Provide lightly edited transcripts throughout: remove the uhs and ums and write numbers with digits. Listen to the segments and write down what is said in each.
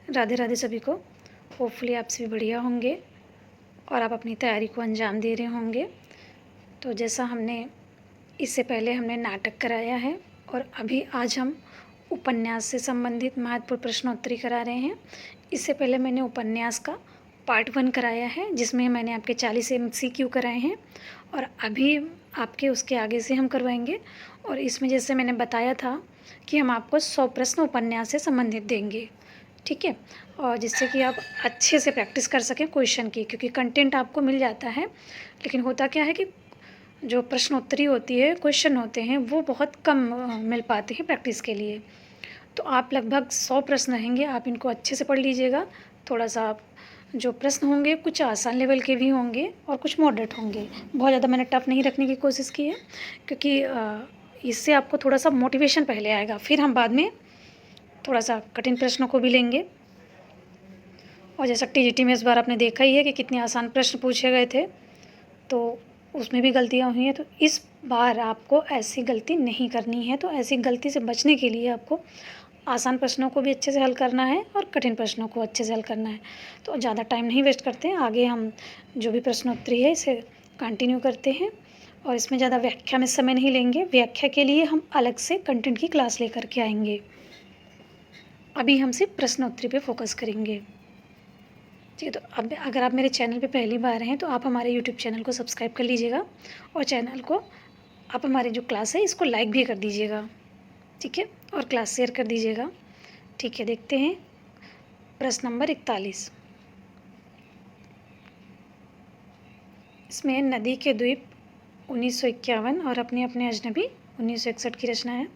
राधे राधे सभी को। होपफुली आप सभी बढ़िया होंगे और आप अपनी तैयारी को अंजाम दे रहे होंगे। तो जैसा हमने इससे पहले हमने नाटक कराया है और अभी आज हम उपन्यास से संबंधित महत्वपूर्ण प्रश्नोत्तरी करा रहे हैं। इससे पहले मैंने उपन्यास का पार्ट 1 कराया है जिसमें मैंने आपके 40 MCQ कराए हैं और अभी आपके उसके आगे से हम करवाएंगे। और इसमें जैसे मैंने बताया था कि हम आपको 100 प्रश्न उपन्यास से संबंधित देंगे, ठीक है। और जिससे कि आप अच्छे से प्रैक्टिस कर सकें क्वेश्चन की, क्योंकि कंटेंट आपको मिल जाता है लेकिन होता क्या है कि जो प्रश्नोत्तरी होती है, क्वेश्चन होते हैं, वो बहुत कम मिल पाते हैं प्रैक्टिस के लिए। तो आप लगभग 100 प्रश्न रहेंगे, आप इनको अच्छे से पढ़ लीजिएगा। थोड़ा सा आप जो प्रश्न होंगे कुछ आसान लेवल के भी होंगे और कुछ मॉडरेट होंगे। बहुत ज़्यादा मैंने टफ नहीं रखने की कोशिश की है, क्योंकि इससे आपको थोड़ा सा मोटिवेशन पहले आएगा, फिर हम बाद में थोड़ा सा कठिन प्रश्नों को भी लेंगे। और जैसा TGT में इस बार आपने देखा ही है कि कितने आसान प्रश्न पूछे गए थे, तो उसमें भी गलतियाँ हुई हैं। तो इस बार आपको ऐसी गलती नहीं करनी है। तो ऐसी गलती से बचने के लिए आपको आसान प्रश्नों को भी अच्छे से हल करना है और कठिन प्रश्नों को अच्छे से हल करना है। तो ज़्यादा टाइम नहीं वेस्ट करते हैं, आगे हम जो भी प्रश्नोत्तरी है इसे कंटिन्यू करते हैं। और इसमें ज़्यादा व्याख्या में समय नहीं लेंगे, व्याख्या के लिए हम अलग से कंटेंट की क्लास लेकर के आएंगे। अभी हम सिर्फ प्रश्नोत्तरी पे फोकस करेंगे, ठीक है। तो अब अगर आप मेरे चैनल पे पहली बार हैं तो आप हमारे यूट्यूब चैनल को सब्सक्राइब कर लीजिएगा और चैनल को आप हमारी जो क्लास है इसको लाइक भी कर दीजिएगा, ठीक है, और क्लास शेयर कर दीजिएगा, ठीक है। देखते हैं प्रश्न नंबर 41। इसमें नदी के द्वीप 1951 और अपने अपने अजनबी 1961 की रचना है।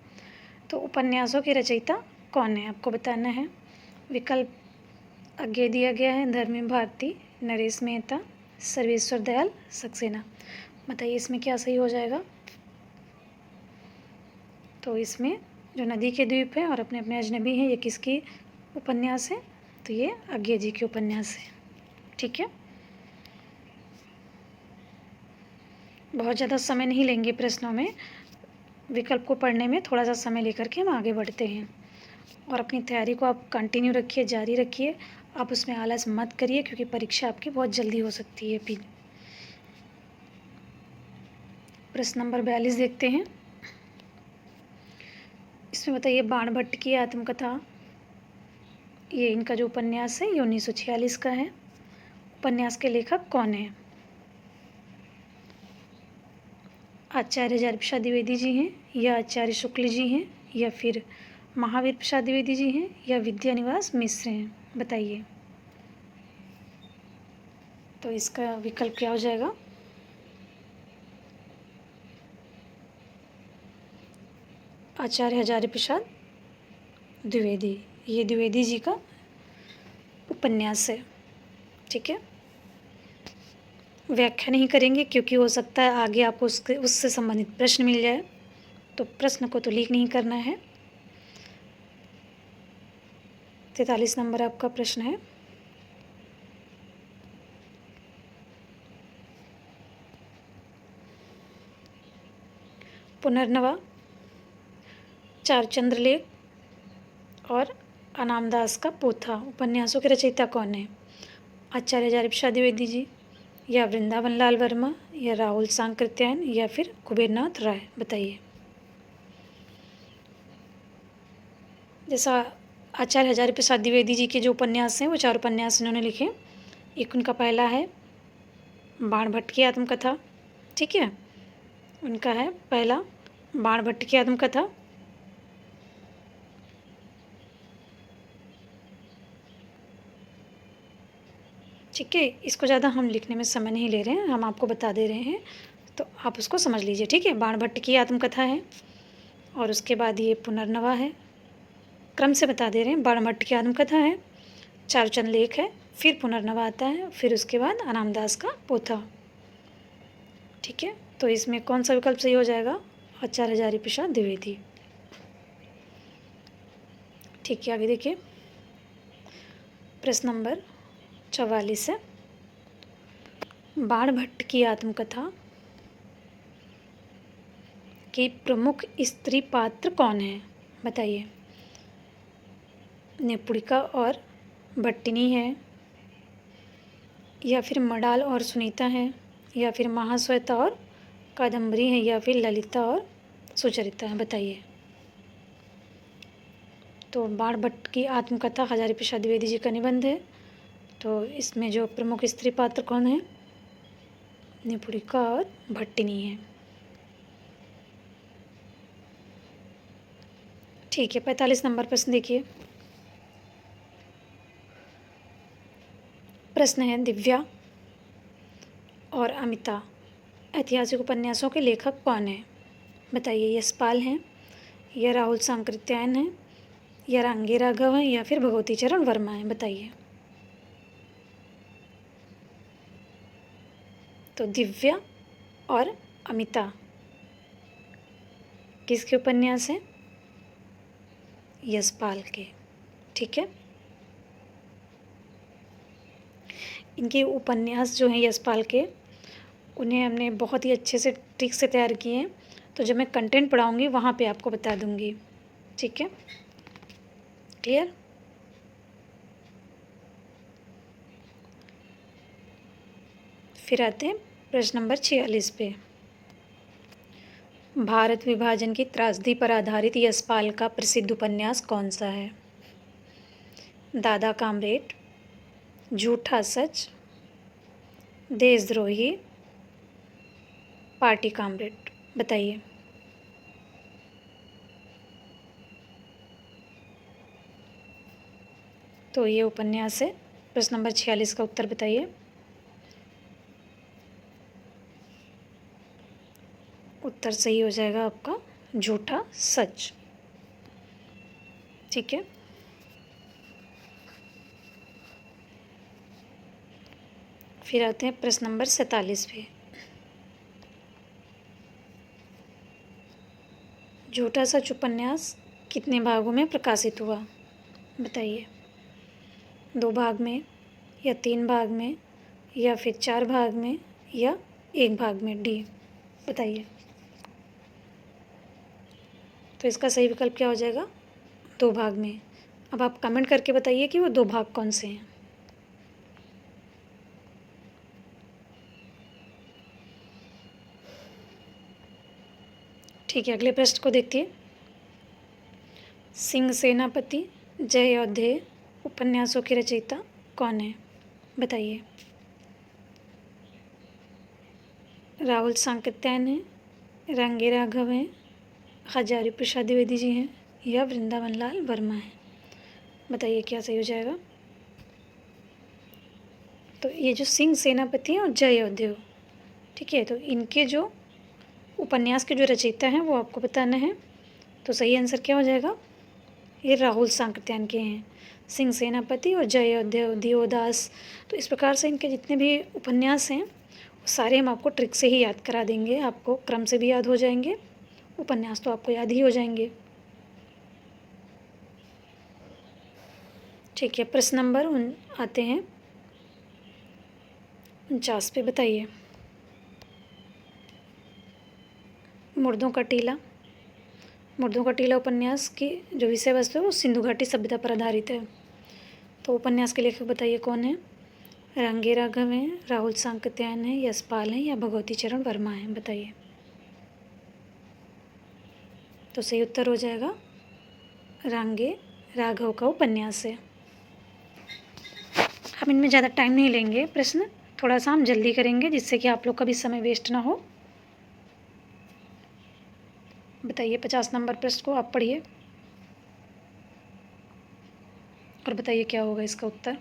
तो उपन्यासों के रचयिता कौन है आपको बताना है। विकल्प आगे दिया गया है, धर्मेंद्र भारती, नरेश मेहता, सर्वेश्वर दयाल सक्सेना। बताइए इसमें क्या सही हो जाएगा। तो इसमें जो नदी के द्वीप है और अपने अपने अजनबी हैं, ये किसकी उपन्यास है। तो ये आज्ञा जी की उपन्यास है, ठीक है। बहुत ज़्यादा समय नहीं लेंगे प्रश्नों में, विकल्प को पढ़ने में थोड़ा सा समय लेकर के हम आगे बढ़ते हैं। और अपनी तैयारी को आप कंटिन्यू रखिए, जारी रखिए, आप उसमें आलस मत करिए, क्योंकि परीक्षा आपकी बहुत जल्दी हो सकती है। फिर प्रश्न नंबर 42 देखते हैं। इसमें बताइए बाणभट्ट की आत्मकथा, ये इनका जो उपन्यास है ये 1946 का है। उपन्यास के लेखक कौन है। आचार्य हजारी प्रसाद द्विवेदी जी हैं, या आचार्य शुक्ल जी हैं, या फिर महावीर प्रसाद द्विवेदी जी हैं, या विद्यानिवास मिश्र हैं। बताइए तो इसका विकल्प क्या हो जाएगा। आचार्य हजारी प्रसाद द्विवेदी, ये द्विवेदी जी का उपन्यास है, ठीक है। व्याख्या नहीं करेंगे क्योंकि हो सकता है आगे आपको उससे संबंधित प्रश्न मिल जाए, तो प्रश्न को तो लीक नहीं करना है। 43 नंबर आपका प्रश्न है। पुनर्नवा, चारुचंद्रलेख और अनामदास का पोथा उपन्यासों के रचयिता कौन है। आचार्य हजारी प्रसाद द्विवेदी जी, या वृंदावन लाल वर्मा, या राहुल सांकृत्यायन, या फिर कुबेरनाथ राय। बताइए। जैसा आचार्य हजारी प्रसाद द्विवेदी जी के जो उपन्यास हैं वो 4 उपन्यास इन्होंने लिखे। एक उनका पहला है बाणभट्ट की आत्मकथा, ठीक है, उनका है पहला बाणभट्ट की आत्मकथा। ठीक है, इसको ज़्यादा हम लिखने में समय नहीं ले रहे हैं, हम आपको बता दे रहे हैं, तो आप उसको समझ लीजिए, ठीक है। बाणभट्ट की आत्मकथा है और उसके बाद ये पुनर्नवा है। क्रम से बता दे रहे हैं, बाणभट्ट की आत्मकथा है, चारुचंद्रलेख है, फिर पुनर्नवा आता है, फिर उसके बाद अनामदास का पोथा, ठीक है। तो इसमें कौन सा विकल्प सही हो जाएगा। आचार्य हजारी प्रसाद द्विवेदी, ठीक है। आगे देखिए प्रश्न नंबर 44 है। बाणभट्ट की आत्मकथा के प्रमुख स्त्री पात्र कौन है। बताइए। निपुणिका और भट्टिनी है, या फिर मडाल और सुनीता है, या फिर महाश्वेता और कादम्बरी है, या फिर ललिता और सुचरिता है? बताइए। तो बाण भट्ट की आत्मकथा हजारी प्रसाद द्विवेदी जी का निबंध है। तो इसमें जो प्रमुख स्त्री पात्र कौन है? निपुणिका और भट्टिनी है। ठीक है, 45 नंबर प्रश्न देखिए। प्रश्न है, दिव्या और अमिता ऐतिहासिक उपन्यासों के लेखक कौन है? बताइए। यशपाल हैं, या राहुल सांकृत्यायन है, या रांगे राघव हैं, या फिर भगवती चरण वर्मा हैं? बताइए। तो दिव्या और अमिता किसके उपन्यास हैं? यशपाल के। ठीक है, इनके उपन्यास जो हैं यशपाल के, उन्हें हमने बहुत ही अच्छे से ट्रिक से तैयार किए हैं। तो जब मैं कंटेंट पढ़ाऊँगी वहाँ पे आपको बता दूँगी। ठीक है, क्लियर? फिर आते हैं प्रश्न नंबर 46 पे। भारत विभाजन की त्रासदी पर आधारित यशपाल का प्रसिद्ध उपन्यास कौन सा है? दादा कामरेड, झूठा सच, देशद्रोही, पार्टी कामरेड? बताइए। तो ये उपन्यास है। प्रश्न नंबर 46 का उत्तर बताइए। उत्तर सही हो जाएगा आपका झूठा सच। ठीक है, फिर आते हैं प्रश्न नंबर 47 पे। झूठा सच उपन्यास कितने भागों में प्रकाशित हुआ? बताइए। 2 भाग में, या 3 भाग में, या फिर 4 भाग में, या 1 भाग में? डी बताइए। तो इसका सही विकल्प क्या हो जाएगा? 2 भाग में। अब आप कमेंट करके बताइए कि वो 2 भाग कौन से हैं। ठीक है, अगले प्रश्न को देखिए। सिंह सेनापति, जय अवधेय उपन्यासों के रचयिता कौन है? बताइए। राहुल सांकृत्यायन है, रांगे राघव हैं, हजारी प्रसाद द्विवेदी जी हैं, या वृंदावन लाल वर्मा हैं? बताइए क्या सही हो जाएगा। तो ये जो सिंह सेनापति हैं और जय अवधेय, ठीक है, तो इनके जो उपन्यास के जो रचयिता हैं वो आपको बताना है। तो सही आंसर क्या हो जाएगा? ये राहुल सांकृत्यायन के हैं। सिंह सेनापति और जय अवधेय, दियोदास। तो इस प्रकार से इनके जितने भी उपन्यास हैं वो सारे हम आपको ट्रिक से ही याद करा देंगे। आपको क्रम से भी याद हो जाएंगे, उपन्यास तो आपको याद ही हो जाएंगे। ठीक है, प्रश्न नंबर आते हैं 49 पे। बताइए। मुर्दों का टीला। मुर्दों का टीला उपन्यास की जो विषय वस्तु है वो सिंधु घाटी सभ्यता पर आधारित है। तो उपन्यास के लेखक बताइए कौन है? रांगे राघव हैं, राहुल सांकृत्यायन है, यशपाल हैं, या भगवती चरण वर्मा हैं? बताइए। तो सही उत्तर हो जाएगा रांगे राघव का उपन्यास है। हम इनमें ज़्यादा टाइम नहीं लेंगे, प्रश्न थोड़ा सा हम जल्दी करेंगे जिससे कि आप लोग का भी समय वेस्ट ना हो। बताइए। 50 नंबर प्रश्न को आप पढ़िए और बताइए क्या होगा इसका उत्तर।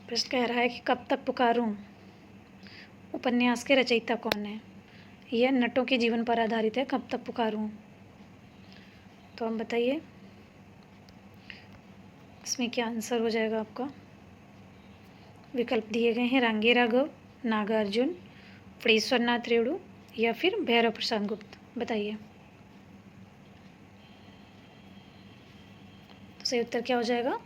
प्रश्न कह रहा है कि कब तक पुकारूं उपन्यास के रचयिता कौन है? यह नटों के जीवन पर आधारित है। कब तक पुकारूं, तो हम बताइए इसमें क्या आंसर हो जाएगा आपका। विकल्प दिए गए हैं रांगे राघव, नागार्जुन, फणीश्वर नाथ रेणु, या फिर भैरव प्रसाद गुप्त? बताइए। तो सही उत्तर क्या हो जाएगा?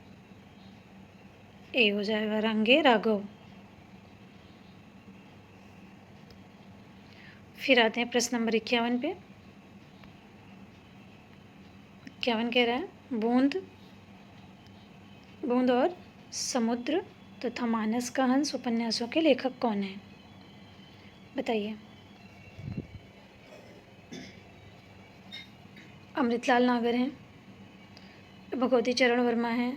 ए हो जाएगा, रांगे राघव। फिर आते हैं प्रश्न नंबर 51 पे। 51 कह रहा है, बूंद बूंद और समुद्र तथा मानस का हंस उपन्यासों के लेखक कौन हैं? बताइए। अमृतलाल नागर हैं, भगवती चरण वर्मा हैं,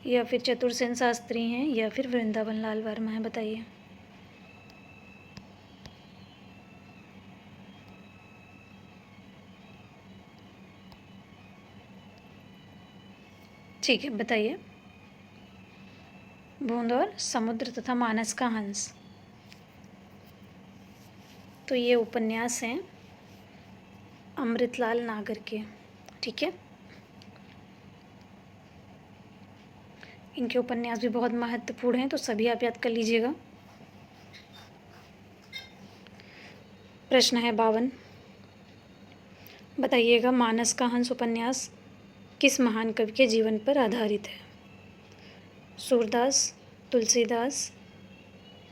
या फिर चतुरसेन शास्त्री हैं, या फिर वृंदावन लाल वर्मा हैं? बताइए। ठीक है, बताइए। बूंद और समुद्र तथा मानस का हंस, तो ये उपन्यास हैं अमृतलाल नागर के। ठीक है, इनके उपन्यास भी बहुत महत्वपूर्ण हैं, तो सभी आप याद कर लीजिएगा। प्रश्न है 52, बताइएगा मानस का हंस उपन्यास किस महान कवि के जीवन पर आधारित है? सूरदास, तुलसीदास,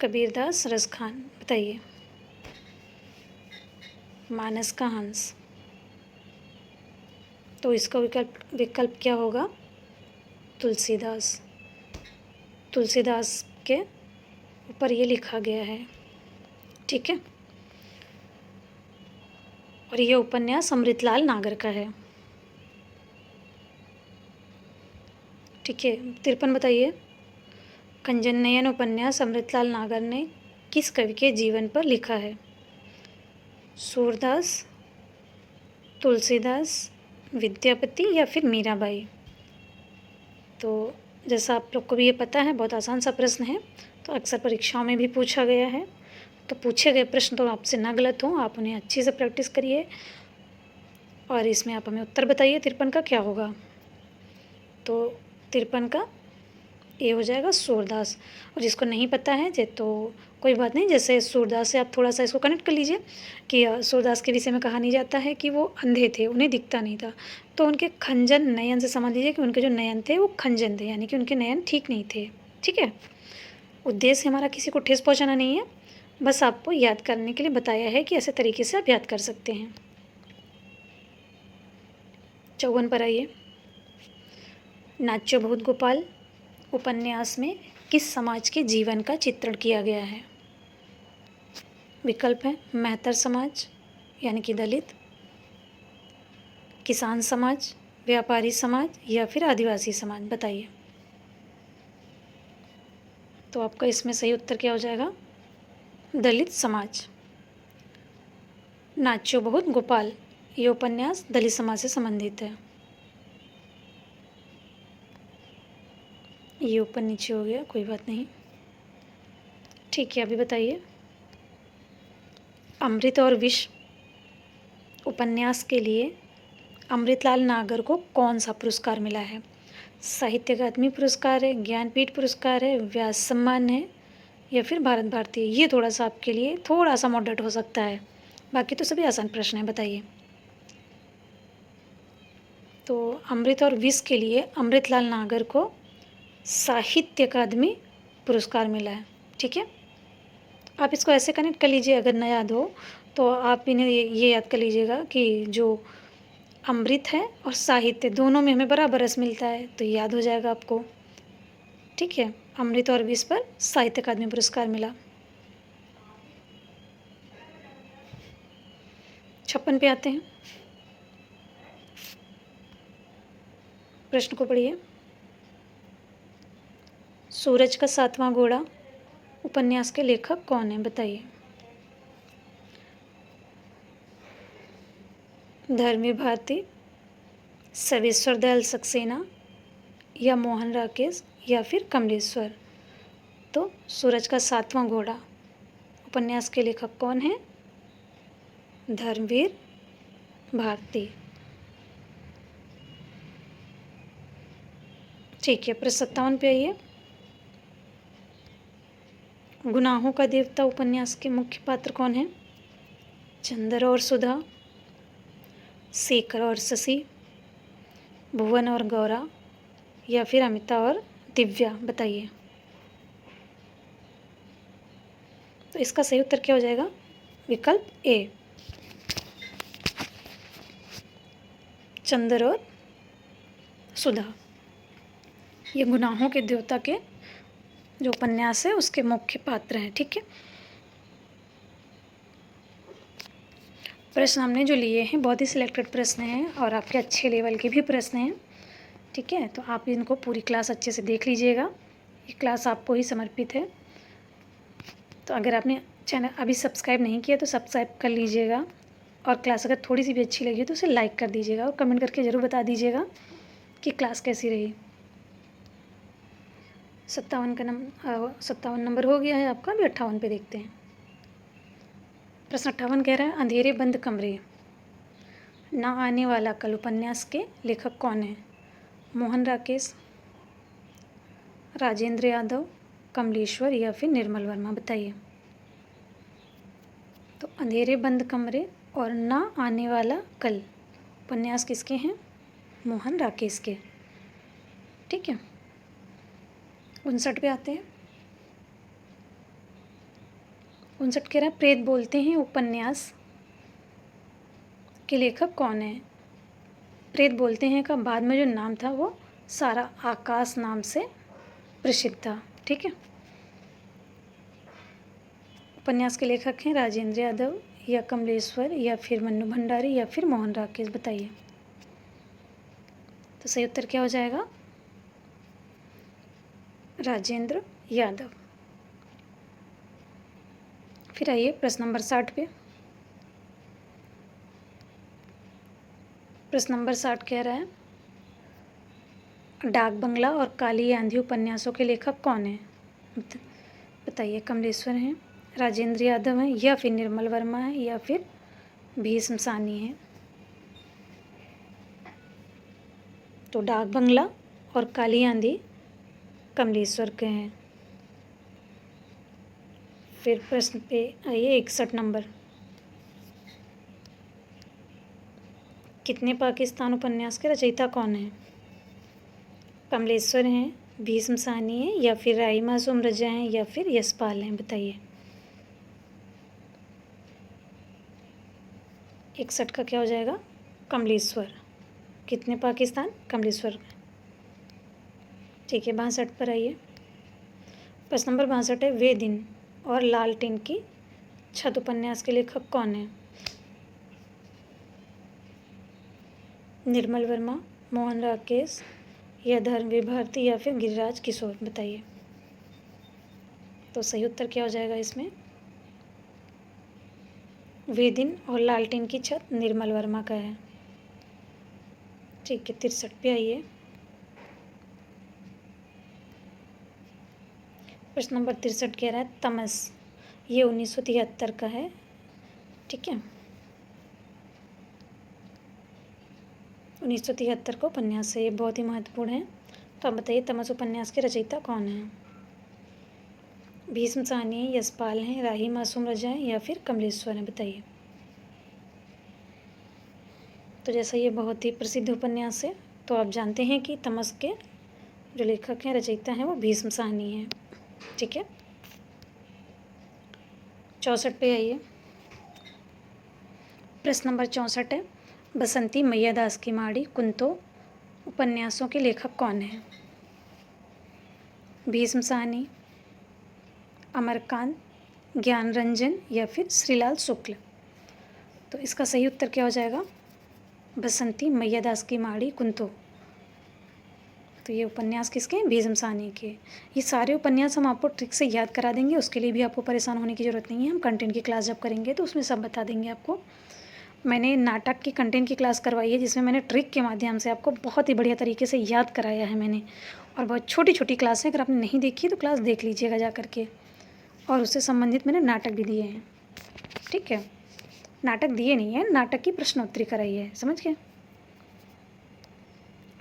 कबीरदास, रसखान? बताइए। मानस का हंस, तो इसका विकल्प क्या होगा? तुलसीदास। तुलसीदास के ऊपर ये लिखा गया है। ठीक है, और ये उपन्यास अमृतलाल नागर का है। ठीक है, 53 बताइए। कंचन नयन उपन्यास अमृतलाल नागर ने किस कवि के जीवन पर लिखा है? सूरदास, तुलसीदास, विद्यापति, या फिर मीराबाई? तो जैसा आप लोग को भी ये पता है, बहुत आसान सा प्रश्न है, तो अक्सर परीक्षाओं में भी पूछा गया है। तो पूछे गए प्रश्न तो आपसे ना गलत हों, आप उन्हें अच्छे से प्रैक्टिस करिए और इसमें आप हमें उत्तर बताइए 53 का क्या होगा। तो 53 का ये हो जाएगा सूरदास। और जिसको नहीं पता है तो कोई बात नहीं, जैसे सूरदास से आप थोड़ा सा इसको कनेक्ट कर लीजिए कि सूरदास के विषय में कहा नहीं जाता है कि वो अंधे थे, उन्हें दिखता नहीं था, तो उनके खंजन नयन से समझ लीजिए कि उनके जो नयन थे वो खंजन थे, यानी कि उनके नयन ठीक नहीं थे। ठीक है, उद्देश्य हमारा किसी को ठेस पहुँचाना नहीं है, बस आपको याद करने के लिए बताया है कि ऐसे तरीके से आप याद कर सकते हैं। 54 पर आइए। नाच्यो भूत गोपाल उपन्यास में किस समाज के जीवन का चित्रण किया गया है? विकल्प है मेहतर समाज यानी कि दलित, किसान समाज, व्यापारी समाज, या फिर आदिवासी समाज? बताइए। तो आपका इसमें सही उत्तर क्या हो जाएगा? दलित समाज। नाच्यो बहुत गोपाल ये उपन्यास दलित समाज से संबंधित है। ये ऊपर नीचे हो गया, कोई बात नहीं। ठीक है, अभी बताइए। अमृत और विष उपन्यास के लिए अमृतलाल नागर को कौन सा पुरस्कार मिला है? साहित्य अकादमी पुरस्कार है, ज्ञानपीठ पुरस्कार है, व्यास सम्मान है, या फिर भारत भारती? ये थोड़ा सा आपके लिए थोड़ा सा मॉडरेट हो सकता है, बाकी तो सभी आसान प्रश्न हैं। बताइए। तो अमृत और विष के लिए अमृतलाल नागर को साहित्य अकादमी पुरस्कार मिला है। ठीक है, आप इसको ऐसे कनेक्ट कर लीजिए, अगर ना याद हो तो आप इन्हें ये याद कर लीजिएगा कि जो अमृत है और साहित्य दोनों में हमें बराबर रस मिलता है, तो याद हो जाएगा आपको। ठीक है, अमृत और विष पर साहित्य अकादमी पुरस्कार मिला। 56 पे आते हैं। प्रश्न को पढ़िए। सूरज का सातवां घोड़ा उपन्यास के लेखक कौन है? बताइए। धर्मवीर भारती, सर्वेश्वर दयाल सक्सेना, या मोहन राकेश, या फिर कमलेश्वर? तो सूरज का सातवां घोड़ा उपन्यास के लेखक कौन है? धर्मवीर भारती। ठीक है, प्रश्न 57 पे आइए। गुनाहों का देवता उपन्यास के मुख्य पात्र कौन हैं? चंद्र और सुधा, शेखर और शशि, भुवन और गौरा, या फिर अमिता और दिव्या? बताइए। तो इसका सही उत्तर क्या हो जाएगा? विकल्प ए, चंद्र और सुधा। ये गुनाहों के देवता के जो उपन्यास है उसके मुख्य पात्र हैं। ठीक है, प्रश्न हमने जो लिए हैं बहुत ही सिलेक्टेड प्रश्न हैं और आपके अच्छे लेवल के भी प्रश्न हैं। ठीक है, तो आप इनको पूरी क्लास अच्छे से देख लीजिएगा, ये क्लास आपको ही समर्पित है। तो अगर आपने चैनल अभी सब्सक्राइब नहीं किया तो सब्सक्राइब कर लीजिएगा, और क्लास अगर थोड़ी सी भी अच्छी लगी तो उसे लाइक कर दीजिएगा और कमेंट करके ज़रूर बता दीजिएगा कि क्लास कैसी रही। 57 नंबर हो गया है आपका, अभी 58 पे देखते हैं। प्रश्न 58 कह रहा है, अंधेरे बंद कमरे ना आने वाला कल उपन्यास के लेखक कौन है? मोहन राकेश, राजेंद्र यादव, कमलेश्वर या फिर निर्मल वर्मा? बताइए। तो अंधेरे बंद कमरे और ना आने वाला कल उपन्यास किसके हैं? मोहन राकेश के। ठीक है, 59 पे आते हैं। 59 कह रहा है, प्रेत बोलते हैं उपन्यास के लेखक कौन है? प्रेत बोलते हैं का बाद में जो नाम था वो सारा आकाश नाम से प्रसिद्ध था। ठीक है, उपन्यास के लेखक हैं राजेंद्र यादव या कमलेश्वर या फिर मन्नू भंडारी या फिर मोहन राकेश? बताइए। तो सही उत्तर क्या हो जाएगा? राजेंद्र यादव। फिर आइए प्रश्न नंबर 60 पे। प्रश्न नंबर 60 कह रहा है, डाक बंगला और काली आंधी उपन्यासों के लेखक कौन है? बताइए। कमलेश्वर हैं, राजेंद्र यादव हैं या फिर निर्मल वर्मा है या फिर भीष्म सानी है? तो डाक बंगला और काली आंधी कमलेश्वर के हैं। फिर प्रश्न पे आइए 61 नंबर, कितने पाकिस्तान उपन्यास के रचयिता कौन है? कमलेश्वर हैं, भीष्म सानी है या फिर राही मासूम रजा हैं या फिर यशपाल हैं? बताइए। 61 का क्या हो जाएगा? कमलेश्वर। कितने पाकिस्तान? कमलेश्वर। ठीक है, 62 पर आइए। प्रश्न नंबर 62 है, वे दिन और लालटेन की छत उपन्यास के लेखक कौन है? निर्मल वर्मा, मोहन राकेश या धर्मवीर भारती या फिर गिरिराज किशोर? बताइए। तो सही उत्तर क्या हो जाएगा इसमें? वे दिन और लालटेन की छत निर्मल वर्मा का है। ठीक है, 63 पे आइए। प्रश्न नंबर 63 कह रहा है, तमस, ये 1973 का है। ठीक है, 1973 का उपन्यास है, ये बहुत ही महत्वपूर्ण है। तो आप बताइए, तमस उपन्यास के रचयिता कौन है? भीष्म साहनी है, यशपाल हैं, राही मासूम रजा हैं या फिर कमलेश्वर हैं? बताइए। तो जैसा ये बहुत ही प्रसिद्ध उपन्यास है तो आप जानते हैं कि तमस के जो लेखक हैं, रचयिता हैं, वो भीष्म साहनी हैं। ठीक है, 64 पे आइए। प्रश्न नंबर 64 है, बसंती मैया दास की माड़ी कुंतो उपन्यासों के लेखक कौन हैं? भीष्म साहनी, अमरकांत, ज्ञान रंजन या फिर श्रीलाल शुक्ल? तो इसका सही उत्तर क्या हो जाएगा? बसंती मैया दास की माड़ी कुंतो। तो ये उपन्यास किसके हैं? भीष्म साहनी के। ये सारे उपन्यास हम आपको ट्रिक से याद करा देंगे, उसके लिए भी आपको परेशान होने की ज़रूरत नहीं है। हम कंटेंट की क्लास जब करेंगे तो उसमें सब बता देंगे आपको। मैंने नाटक की कंटेंट की क्लास करवाई है जिसमें मैंने ट्रिक के माध्यम से आपको बहुत ही बढ़िया तरीके से याद कराया है मैंने, और बहुत छोटी छोटी क्लास है। अगर आपने नहीं देखी तो क्लास देख लीजिएगा जा करके, और उससे संबंधित मैंने नाटक भी दिए हैं। ठीक है, नाटक दिए नहीं है, नाटक की प्रश्नोत्तरी कराई है, समझ गए?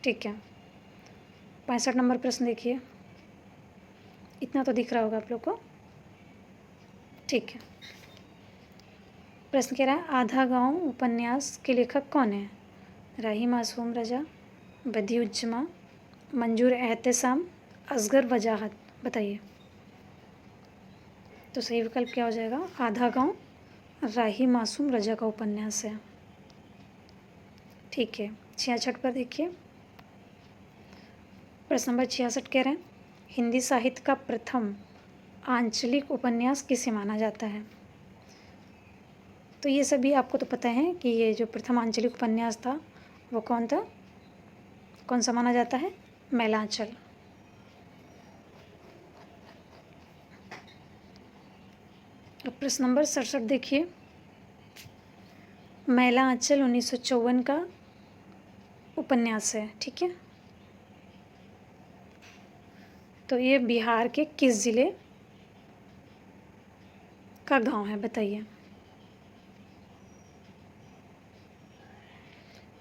ठीक है, 65 नंबर प्रश्न देखिए, इतना तो दिख रहा होगा आप लोग को। ठीक है, प्रश्न कह रहा है, आधा गांव उपन्यास के लेखक कौन है? राही मासूम रजा, बदियुज्जमा, मंजूर एहतसाम, असगर वजाहत? बताइए। तो सही विकल्प क्या हो जाएगा? आधा गांव राही मासूम रजा का उपन्यास है। ठीक है, 66 पर देखिए, प्रश्न नंबर 66 कह रहे हैं हिंदी साहित्य का प्रथम आंचलिक उपन्यास किसे माना जाता है। तो ये सभी आपको तो पता है कि ये जो प्रथम आंचलिक उपन्यास था वो कौन था, कौन सा माना जाता है, मैलांचल। अब प्रश्न नंबर 67 देखिए, मैलांचल 1954 का उपन्यास है, ठीक है। तो ये बिहार के किस जिले का गांव है, बताइए।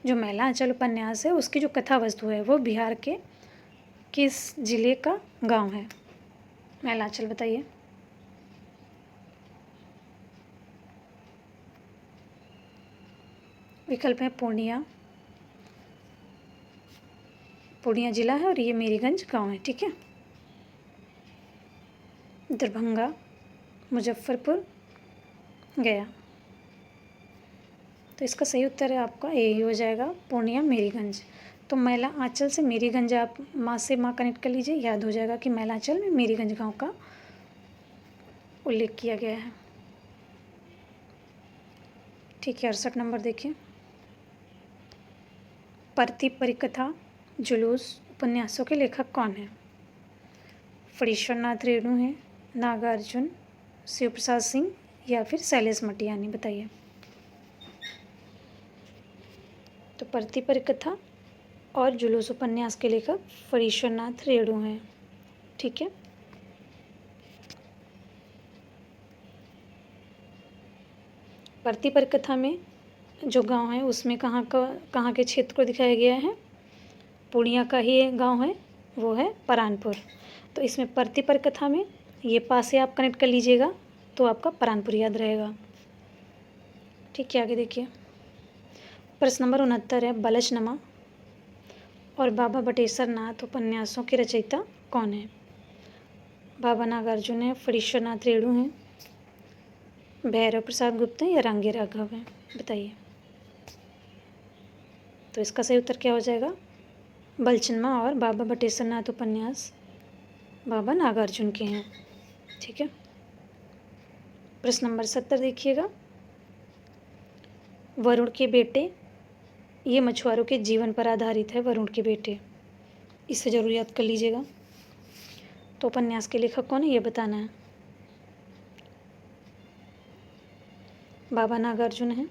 जो मैलांचल उपन्यास है उसकी जो कथा वस्तु है वो बिहार के किस जिले का गांव है, मैलांचल, बताइए। विकल्प है पूर्णिया, पूर्णिया जिला है और ये मेरीगंज गांव है, ठीक है। दरभंगा, मुजफ्फरपुर, गया। तो इसका सही उत्तर है आपका यही हो जाएगा, पूर्णिया मेरीगंज। तो मैलांचल से मेरीगंज आप माँ से माँ कनेक्ट कर लीजिए, याद हो जाएगा कि मैलांचल में मेरीगंज गांव का उल्लेख किया गया है, ठीक है। 68 नंबर देखिए, परती परिकथा जुलूस उपन्यासों के लेखक कौन है। फणीश्वरनाथ रेणु हैं, नागार्जुन, शिव प्रसाद सिंह या फिर शैलेश मटियानी, बताइए। तो परती परिकथा और जुलूस उपन्यास के लेखक फणीश्वरनाथ रेणु हैं, ठीक है। परती परिकथा में जो गांव है उसमें कहाँ के क्षेत्र को दिखाया गया है, पूर्णिया का ही गांव है, वो है परानपुर। तो इसमें परती परिकथा में ये पास से आप कनेक्ट कर लीजिएगा तो आपका परानपुर याद रहेगा, ठीक है। आगे देखिए, प्रश्न नंबर 69 है, बलशनमा और बाबा बटेश्वर नाथ उपन्यासों के रचयिता कौन है। बाबा नागार्जुन है, फणीश्वरनाथ रेणु हैं, भैरव प्रसाद गुप्ता या रांगे राघव हैं, बताइए। तो इसका सही उत्तर क्या हो जाएगा, बलछनमा और बाबा बटेश्वर नाथ उपन्यास बाबा नागार्जुन के हैं, ठीक है। प्रश्न नंबर 70 देखिएगा, वरुण के बेटे, ये मछुआरों के जीवन पर आधारित है, वरुण के बेटे, इसे जरूर याद कर लीजिएगा। तो उपन्यास के लेखक कौन है ये बताना है। बाबा नागार्जुन हैं,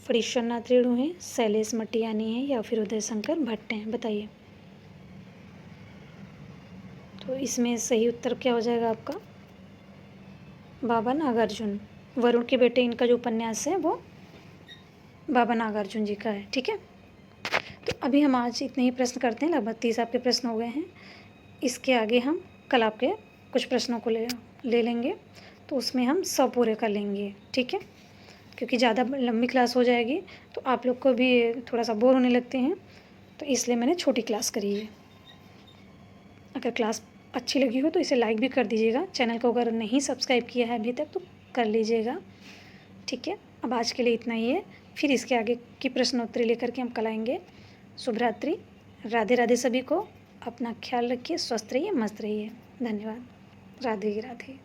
फणीश्वरनाथ रेणु हैं, शैलेश मटियानी हैं या फिर उदय शंकर भट्ट हैं, बताइए। तो इसमें सही उत्तर क्या हो जाएगा आपका, बाबा नागार्जुन। वरुण के बेटे इनका जो उपन्यास है वो बाबा नागार्जुन जी का है, ठीक है। तो अभी हम आज इतने ही प्रश्न करते हैं, लगभग 30 आपके प्रश्न हो गए हैं। इसके आगे हम कल आपके कुछ प्रश्नों को ले लेंगे, तो उसमें हम 100 पूरे कर लेंगे, ठीक है। क्योंकि ज़्यादा लंबी क्लास हो जाएगी तो आप लोग को भी थोड़ा सा बोर होने लगते हैं, तो इसलिए मैंने छोटी क्लास करी है। अगर क्लास अच्छी लगी हो तो इसे लाइक भी कर दीजिएगा, चैनल को अगर नहीं सब्सक्राइब किया है अभी तक तो कर लीजिएगा, ठीक है। अब आज के लिए इतना ही है, फिर इसके आगे की प्रश्नोत्तरी लेकर के हम कल आएंगे। शुभ रात्रि, राधे राधे सभी को, अपना ख्याल रखिए, स्वस्थ रहिए, मस्त रहिए, धन्यवाद, राधे राधे।